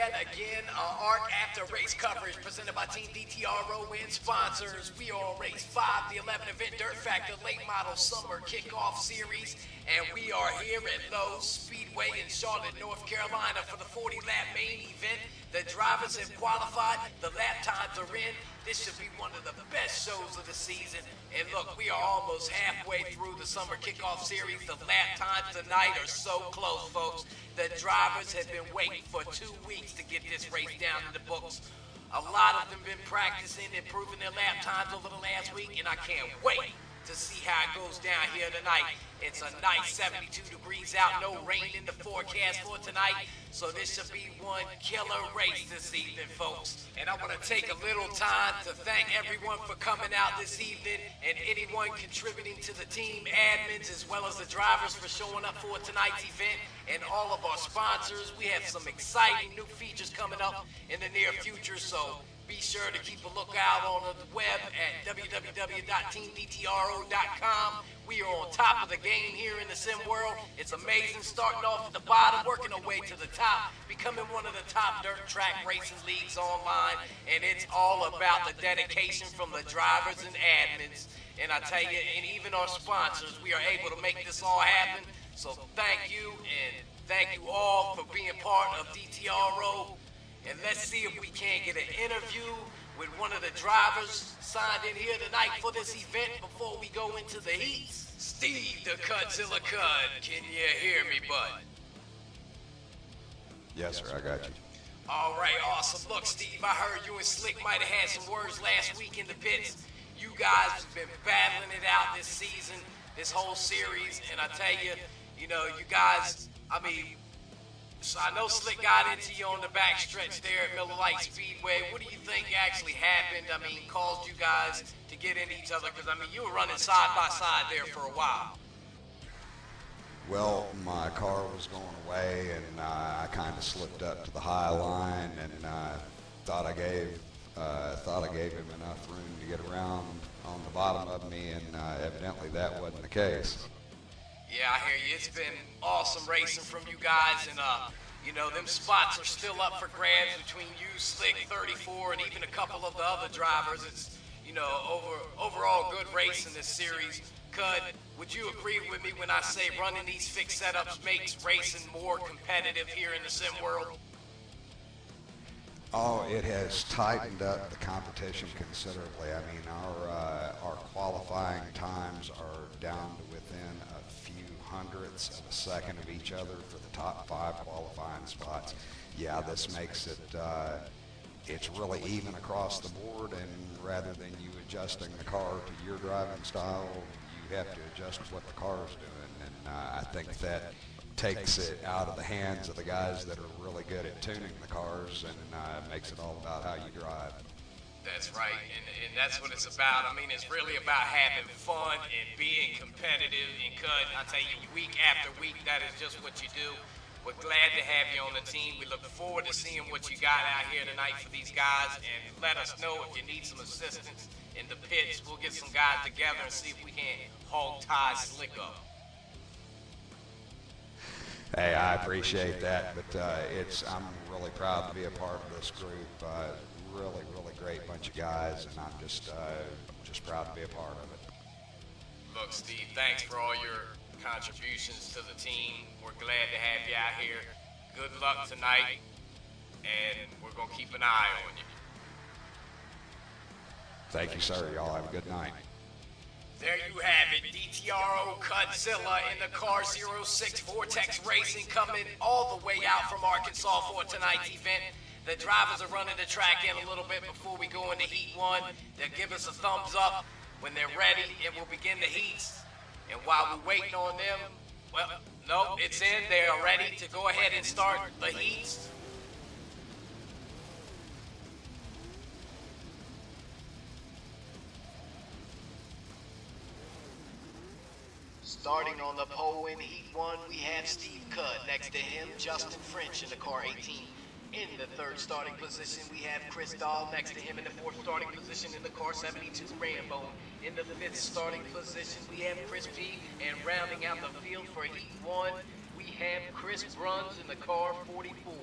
yet again. Arc After Race coverage presented by TeamDTRO and sponsors. We are on Race 5, the 11 event Dirt Factor Late Model Summer Kickoff Series. And we are here at Lowe's Speedway in Charlotte, North Carolina for the 40-lap main event. The drivers have qualified. The lap times are in. This should be one of the best shows of the season. And look, we are almost halfway through the summer kickoff series. The lap times tonight are so close, folks. The drivers have been waiting for 2 weeks to get this race down in the books. A lot of them been practicing, improving their lap times over the last week, and I can't wait to see how it goes down here tonight. It's a nice 72 degrees out, no rain in the forecast for tonight, so this should be one killer race this evening, folks. And I want to take a little time to thank everyone for coming out this evening and anyone contributing to the team admins as well as the drivers for showing up for tonight's event and all of our sponsors. We have some exciting new features coming up in the near future, so be sure to keep a lookout on the web at www.teamdtro.com. We are on top of the game here in the sim world. It's amazing, starting off at the bottom, working our way to the top, becoming one of the top dirt track racing leagues online, and it's all about the dedication from the drivers and admins. And I tell you, and even our sponsors, we are able to make this all happen. So thank you, and thank you all for being part of DTRO. And let's see if we can't get an interview with one of the drivers signed in here tonight for this event before we go into the heats. Steve, the Cuddzilla Cudd, can you hear me, bud? Yes, sir, I got you. All right, awesome. Look, Steve, I heard you and Slick might have had some words last week in the pits. You guys have been battling it out this season, this whole series, and I tell you, you know, you guys, so I know Slick got into you on the backstretch there at Miller Lite Speedway. What do you think actually happened? Caused you guys to get into each other? Because, you were running side by side there for a while. Well, my car was going away, and I kind of slipped up to the high line, and thought I gave him enough room to get around on the bottom of me, and evidently that wasn't the case. Yeah, I hear you. It's been awesome racing from you guys, and them spots are still up for grabs between you, Slick, 34, and even a couple of the other drivers. It's, overall good race in this series. Cudd, would you agree with me when I say running these fixed setups makes racing more competitive here in the sim world? Oh, it has tightened up the competition considerably. Our qualifying times are down to within a few hundredths of a second of each other for the top 5 qualifying spots. Yeah, this makes it, it's really even across the board, and rather than you adjusting the car to your driving style, you have to adjust what the car is doing, and I think that takes it out of the hands of the guys that are really good at tuning the cars, and makes it all about how you drive. That's right, and that's what it's about. It's really about having fun and being competitive. And Cudd, I tell you, week after week, that is just what you do. We're glad to have you on the team. We look forward to seeing what you got out here tonight for these guys, and let us know if you need some assistance in the pits. We'll get some guys together and see if we can hog tie Slick up. Hey, I appreciate that, but I'm really proud to be a part of this group. Really great bunch of guys, and I'm just proud to be a part of it. Look, Steve, thanks for all your contributions to the team. We're glad to have you out here. Good luck tonight, and we're going to keep an eye on you. Thank you, sir. Y'all have a good night. There you have it, DTRO Cuddzilla in the Car 06 Vortex Racing coming all the way out from Arkansas for tonight's event. The drivers are running the track in a little bit before we go into Heat 1. They'll give us a thumbs up when they're ready, and we'll begin the heats. And while we're waiting on them, well, no, it's in. They are ready to go ahead and start the heats. Starting on the pole in Heat 1, we have Steve Cudd. Next to him, Justin French in the car 18. In the 3rd starting position, we have Chris Dahl. Next to him in the 4th starting position in the car 72, Rambo. In the 5th starting position, we have Chris P. And rounding out the field for Heat 1, we have Chris Bruns in the car 44.